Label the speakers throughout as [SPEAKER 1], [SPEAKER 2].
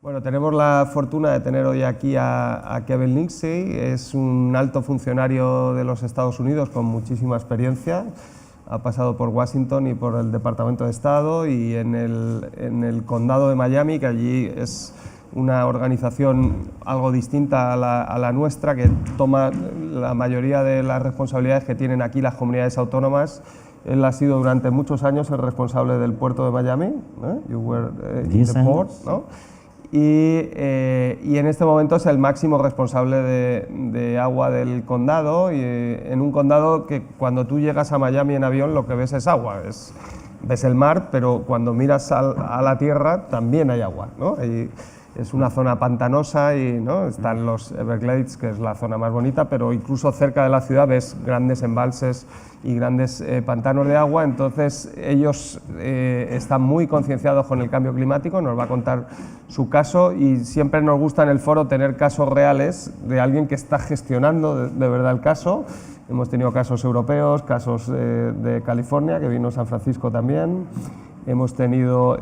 [SPEAKER 1] Bueno, tenemos la fortuna de tener hoy aquí a Kevin Lynskey. Es un alto funcionario de los Estados Unidos con muchísima experiencia. Ha pasado por Washington y por el Departamento de Estado y en el condado de Miami, que allí es una organización algo distinta a la nuestra, que toma la mayoría de las responsabilidades que tienen aquí las comunidades autónomas. Él ha sido durante muchos años el responsable del puerto de Miami, ¿no? You were in the port, ¿no? Y en este momento es el máximo responsable de agua del condado, y en un condado que cuando tú llegas a Miami en avión lo que ves es agua, ves el mar, pero cuando miras a la tierra también hay agua, ¿no? Es una zona pantanosa y, ¿no? Están los Everglades, que es la zona más bonita, pero incluso cerca de la ciudad ves grandes embalses y grandes pantanos de agua. Entonces ellos están muy concienciados con el cambio climático. Nos va a contar su caso y siempre nos gusta en el foro tener casos reales de alguien que está gestionando de verdad el caso. Hemos tenido casos europeos, casos de California, que vino San Francisco también. Hemos tenido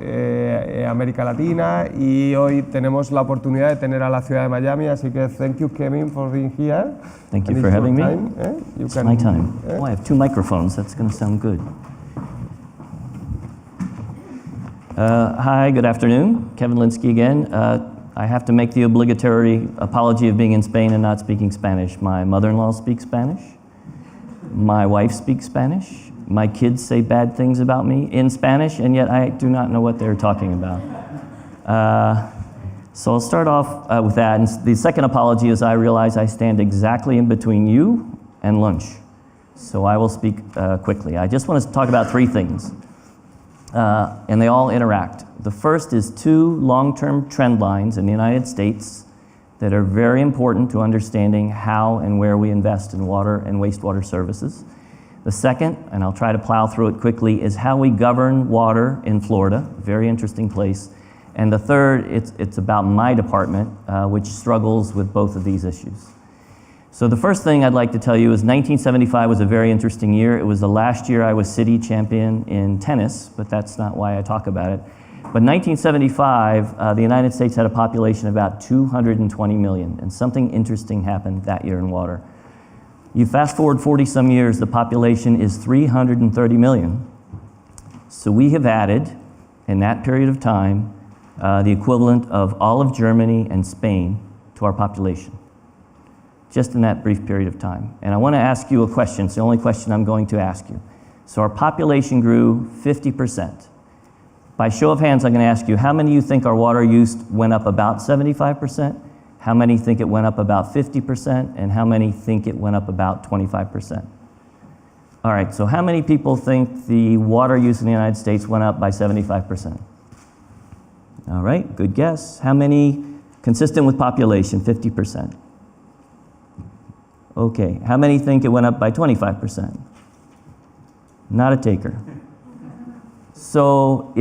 [SPEAKER 1] América Latina y hoy tenemos la oportunidad de tener a la ciudad de Miami, así que thank you, Kevin, for being here.
[SPEAKER 2] Thank you for having me. It's my time. Oh, I have two microphones. That's going to sound good. Hi, good afternoon. Kevin Lynskey again. I have to make the obligatory apology of being in Spain and not speaking Spanish. My mother-in-law speaks Spanish. My wife speaks Spanish. My kids say bad things about me in Spanish, and yet I do not know what they're talking about. So I'll start off with that. And the second apology is I realize I stand exactly in between you and lunch. So I will speak quickly. I just want to talk about three things, and they all interact. The first is two long-term trend lines in the United States that are very important to understanding how and where we invest in water and wastewater services. The second, and I'll try to plow through it quickly, is how we govern water in Florida, very interesting place. And the third, it's about my department, which struggles with both of these issues. So the first thing I'd like to tell you is 1975 was a very interesting year. It was the last year I was city champion in tennis, but that's not why I talk about it. But 1975, the United States had a population of about 220 million, and something interesting happened that year in water. You fast forward 40-some years, the population is 330 million. So we have added, in that period of time, the equivalent of all of Germany and Spain to our population, just in that brief period of time. And I want to ask you a question. It's the only question I'm going to ask you. So our population grew 50%. By show of hands, I'm going to ask you, how many of you think our water use went up about 75%? How many think it went up about 50%? And how many think it went up about 25%? All right, so how many people think the water use in the United States went up by 75%? All right, good guess. How many consistent with population, 50%? Okay, how many think it went up by 25%? Not a taker. So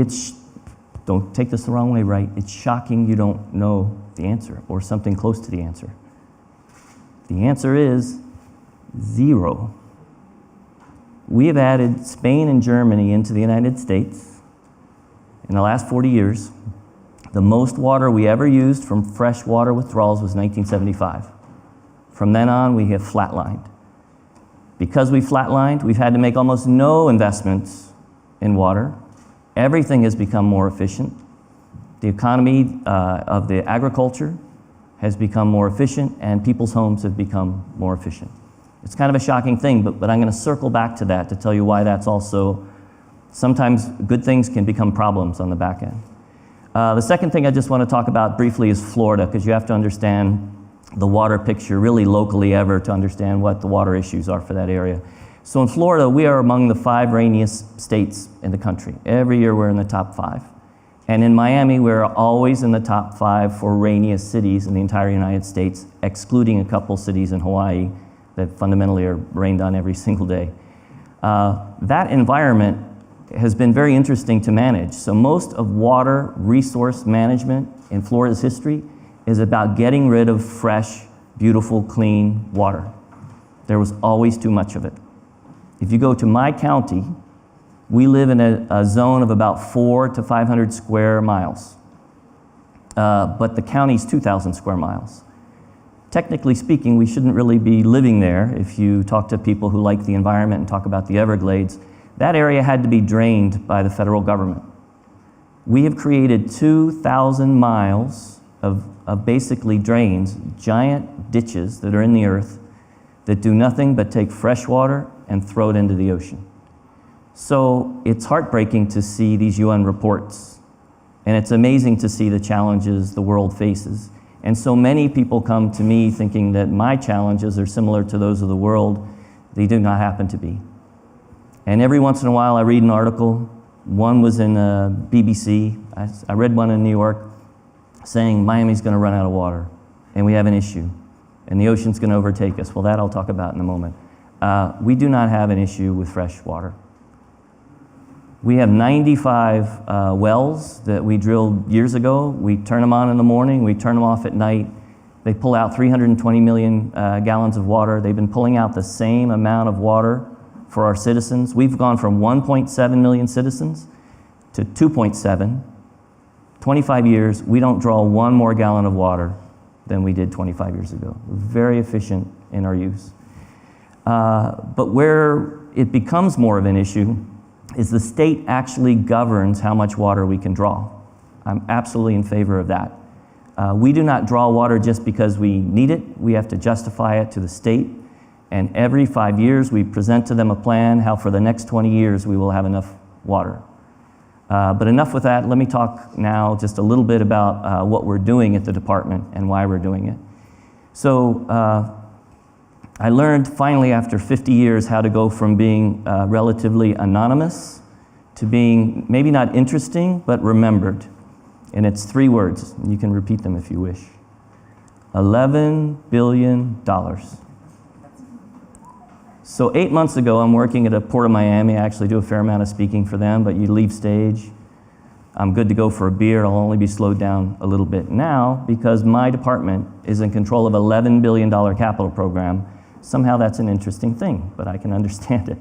[SPEAKER 2] don't take this the wrong way, right? It's shocking you don't know the answer or something close to the answer. The answer is 0. We have added Spain and Germany into the United States in the last 40 years. The most water we ever used from fresh water withdrawals was 1975. From then on, we have flatlined. Because we flatlined, we've had to make almost no investments in water. Everything has become more efficient. The economy of the agriculture has become more efficient, and people's homes have become more efficient. It's kind of a shocking thing, but I'm going to circle back to that to tell you why that's also, sometimes good things can become problems on the back end. The second thing I just want to talk about briefly is Florida, because you have to understand the water picture really locally ever to understand what the water issues are for that area. So in Florida, we are among the 5 rainiest states in the country. Every year we're in the top 5. And in Miami, we're always in the top 5 for rainiest cities in the entire United States, excluding a couple cities in Hawaii that fundamentally are rained on every single day. That environment has been very interesting to manage. So most of water resource management in Florida's history is about getting rid of fresh, beautiful, clean water. There was always too much of it. If you go to my county, we live in a zone of about 400 to 500 square miles. But the county's 2,000 square miles. Technically speaking, we shouldn't really be living there. If you talk to people who like the environment and talk about the Everglades, that area had to be drained by the federal government. We have created 2,000 miles of basically drains, giant ditches that are in the earth that do nothing but take fresh water and throw it into the ocean. So it's heartbreaking to see these UN reports, and it's amazing to see the challenges the world faces. And so many people come to me thinking that my challenges are similar to those of the world. They do not happen to be. And every once in a while I read an article. One was in BBC. I read one in New York saying Miami's going to run out of water and we have an issue and the ocean's going to overtake us. Well, that I'll talk about in a moment. We do not have an issue with fresh water. We have 95 wells that we drilled years ago. We turn them on in the morning, we turn them off at night. They pull out 320 million gallons of water. They've been pulling out the same amount of water for our citizens. We've gone from 1.7 million citizens to 2.7. 25 years, we don't draw one more gallon of water than we did 25 years ago. We're very efficient in our use. But where it becomes more of an issue is the state actually governs how much water we can draw. I'm absolutely in favor of that. We do not draw water just because we need it. We have to justify it to the state. And every 5 years, we present to them a plan how for the next 20 years we will have enough water. But enough with that. Let me talk now just a little bit about what we're doing at the department and why we're doing it. So I learned finally after 50 years how to go from being relatively anonymous to being maybe not interesting, but remembered. And it's 3 words. You can repeat them if you wish. $11 billion. So 8 months ago, I'm working at a Port of Miami. I actually do a fair amount of speaking for them, but you leave stage. I'm good to go for a beer. I'll only be slowed down a little bit now because my department is in control of an $11 billion capital program. Somehow that's an interesting thing, but I can understand it.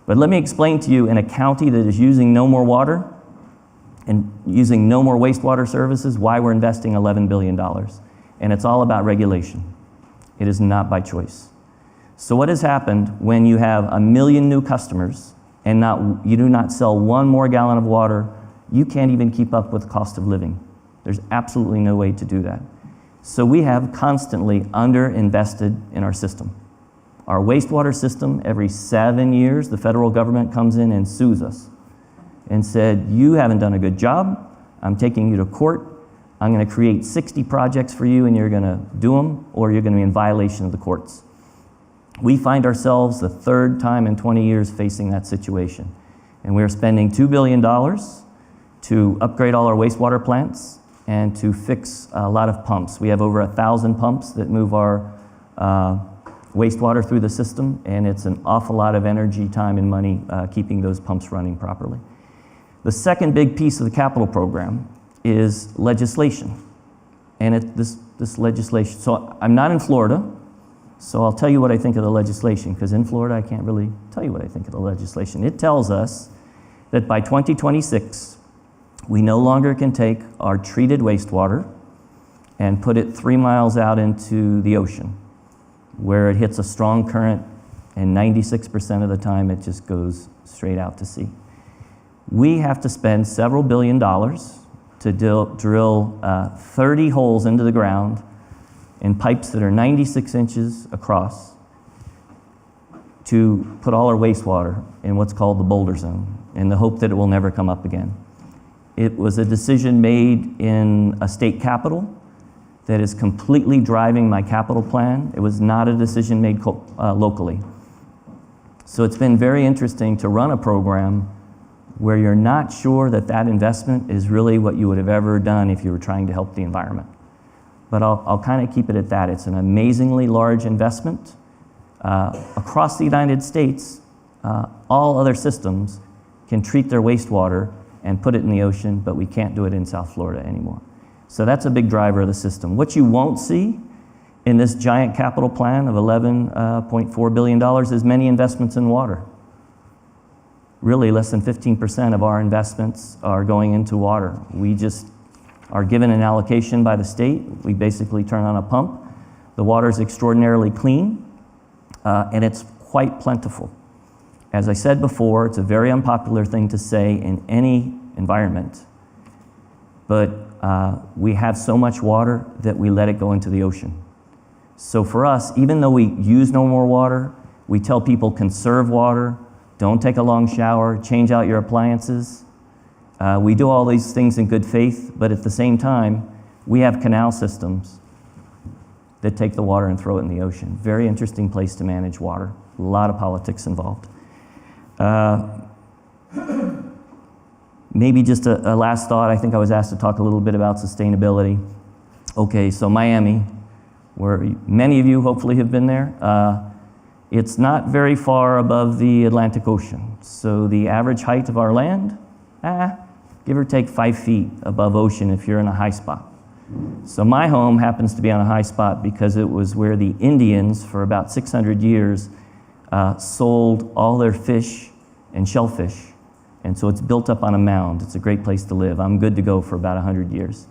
[SPEAKER 2] But let me explain to you, in a county that is using no more water and using no more wastewater services, why we're investing $11 billion. And it's all about regulation. It is not by choice. So what has happened when you have 1 million new customers and you do not sell one more gallon of water, you can't even keep up with the cost of living. There's absolutely no way to do that. So we have constantly underinvested in our system. Our wastewater system, every 7 years, the federal government comes in and sues us and said, you haven't done a good job, I'm taking you to court, I'm going to create 60 projects for you and you're going to do them or you're going to be in violation of the courts. We find ourselves the 3rd time in 20 years facing that situation. And we're spending $2 billion to upgrade all our wastewater plants and to fix a lot of pumps. We have over 1,000 pumps that move our wastewater through the system, and it's an awful lot of energy, time, and money keeping those pumps running properly. The second big piece of the capital program is legislation. And this legislation, so I'm not in Florida, so I'll tell you what I think of the legislation, because in Florida I can't really tell you what I think of the legislation. It tells us that by 2026, we no longer can take our treated wastewater and put it 3 miles out into the ocean, where it hits a strong current, and 96% of the time it just goes straight out to sea. We have to spend several $billion to drill 30 holes into the ground in pipes that are 96 inches across to put all our wastewater in what's called the Boulder Zone, in the hope that it will never come up again. It was a decision made in a state capital that is completely driving my capital plan. It was not a decision made locally. So it's been very interesting to run a program where you're not sure that that investment is really what you would have ever done if you were trying to help the environment. But I'll kind of keep it at that. It's an amazingly large investment. Across the United States, all other systems can treat their wastewater and put it in the ocean, but we can't do it in South Florida anymore. So that's a big driver of the system. What you won't see in this giant capital plan of $11.4 billion is many investments in water. really less than 15% of our investments are going into water. We just are given an allocation by the state. We basically turn on a pump. The water is extraordinarily clean, and it's quite plentiful. As I said before, it's a very unpopular thing to say in any environment, but we have so much water that we let it go into the ocean. So for us, even though we use no more water, we tell people conserve water, don't take a long shower, change out your appliances. We do all these things in good faith, but at the same time, we have canal systems that take the water and throw it in the ocean. Very interesting place to manage water. A lot of politics involved. Maybe just a last thought. I think I was asked to talk a little bit about sustainability. Okay, so Miami, where many of you hopefully have been there, it's not very far above the Atlantic Ocean. So the average height of our land, give or take 5 feet above ocean if you're in a high spot. So my home happens to be on a high spot because it was where the Indians, for about 600 years, sold all their fish and shellfish. And so it's built up on a mound. It's a great place to live. I'm good to go for about 100 years.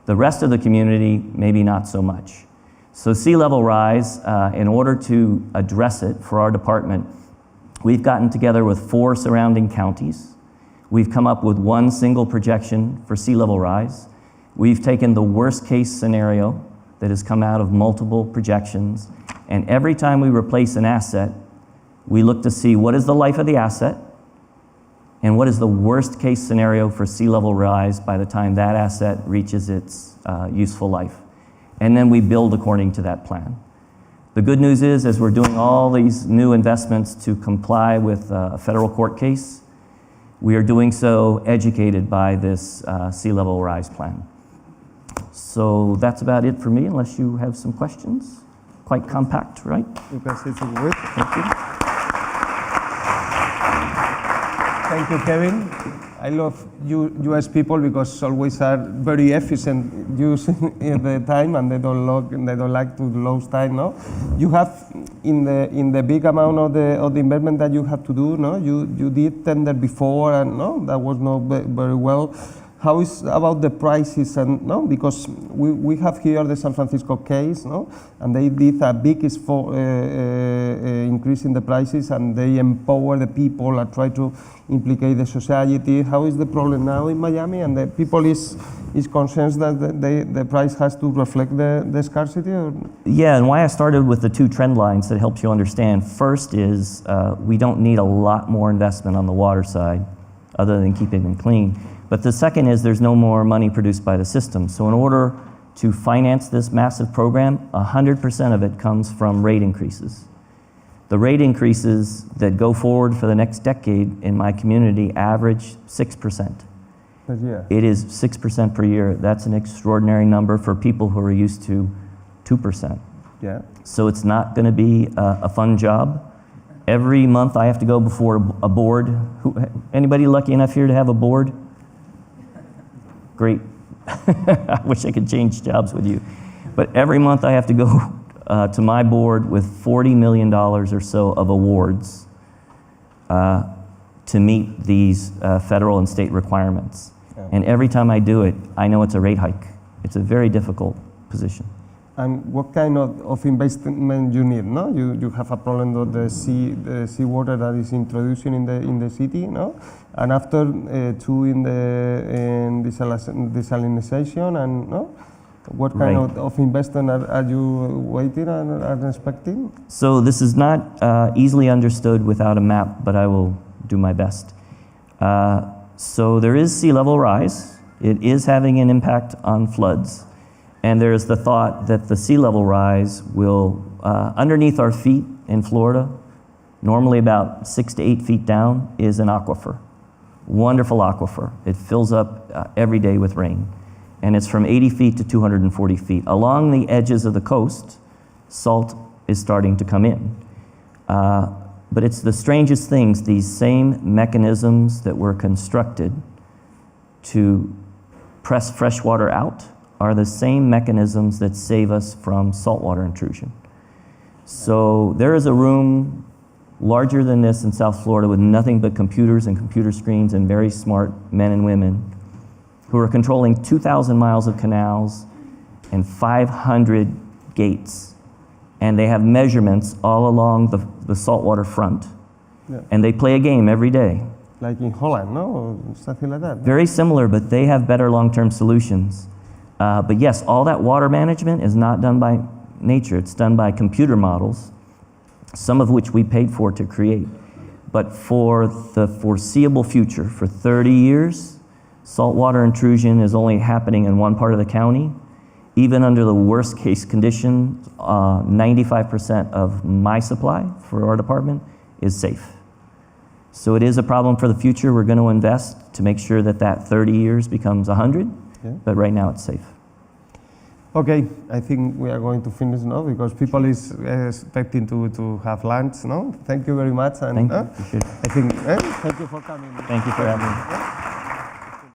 [SPEAKER 2] The rest of the community, maybe not so much. So sea level rise, in order to address it for our department, we've gotten together with 4 surrounding counties. We've come up with one single projection for sea level rise. We've taken the worst case scenario that has come out of multiple projections, and every time we replace an asset, we look to see what is the life of the asset and what is the worst case scenario for sea level rise by the time that asset reaches its useful life. And then we build according to that plan. The good news is, as we're doing all these new investments to comply with a federal court case, we are doing so educated by this sea level rise plan. So that's about it for me, unless you have some questions. Quite compact, right?
[SPEAKER 1] You can say some words.
[SPEAKER 2] Thank you.
[SPEAKER 1] Thank you, Kevin. I love US people because always are very efficient using the time, and they don't like to lose time. No, you have in the big amount of the investment that you have to do. No, you did tender before, and no, that was not very well. How is about the prices, and no, because we have here the San Francisco case, no, and they did a big increase in the prices, and they empower the people and try to implicate the society. How is the problem now in Miami, and the people is concerned that the price has to reflect the scarcity? Or?
[SPEAKER 2] Yeah, and why I started with the 2 trend lines that helps you understand. First is we don't need a lot more investment on the water side, other than keeping them clean. But the second is there's no more money produced by the system. So in order to finance this massive program, 100% of it comes from rate increases. The rate increases that go forward for the next decade in my community average 6%.
[SPEAKER 1] Yeah.
[SPEAKER 2] It is 6% per year. That's an extraordinary number for people who are used to 2%.
[SPEAKER 1] Yeah.
[SPEAKER 2] So it's not going to be a fun job. Every month I have to go before a board. Anybody lucky enough here to have a board? Great. I wish I could change jobs with you. But every month I have to go to my board with $40 million or so of awards to meet these federal and state requirements. Yeah. And every time I do it, I know it's a rate hike. It's a very difficult position.
[SPEAKER 1] And what kind of investment you need? No, you have a problem with the seawater that is introducing in the city, no, and after 2 in desalinization, and no, what kind of investment are you waiting and expecting?
[SPEAKER 2] So this is not easily understood without a map, but I will do my best. So there is sea level rise. It is having an impact on floods. And there's the thought that the sea level rise will, underneath our feet in Florida, normally about 6 to 8 feet down, is an aquifer. Wonderful aquifer. It fills up every day with rain. And it's from 80 feet to 240 feet. Along the edges of the coast, salt is starting to come in. But it's the strangest things, these same mechanisms that were constructed to press fresh water out are the same mechanisms that save us from saltwater intrusion. So there is a room larger than this in South Florida with nothing but computers and computer screens and very smart men and women who are controlling 2,000 miles of canals and 500 gates. And they have measurements all along the saltwater front.
[SPEAKER 1] Yeah.
[SPEAKER 2] And they play a game every day.
[SPEAKER 1] Like in Holland, no? Or something like that.
[SPEAKER 2] Very similar, but they have better long-term solutions. But yes, all that water management is not done by nature. It's done by computer models, some of which we paid for to create. But for the foreseeable future, for 30 years, saltwater intrusion is only happening in one part of the county. Even under the worst case condition, 95% of my supply for our department is safe. So it is a problem for the future. We're going to invest to make sure that that 30 years becomes 100,
[SPEAKER 1] Yeah.
[SPEAKER 2] but right now it's safe.
[SPEAKER 1] Okay, I think we are going to finish now because people is expecting to have lunch, no? Thank you very much. And,
[SPEAKER 2] Thank you. Appreciate it.
[SPEAKER 1] I think, thank you for coming.
[SPEAKER 2] Thank you for having me.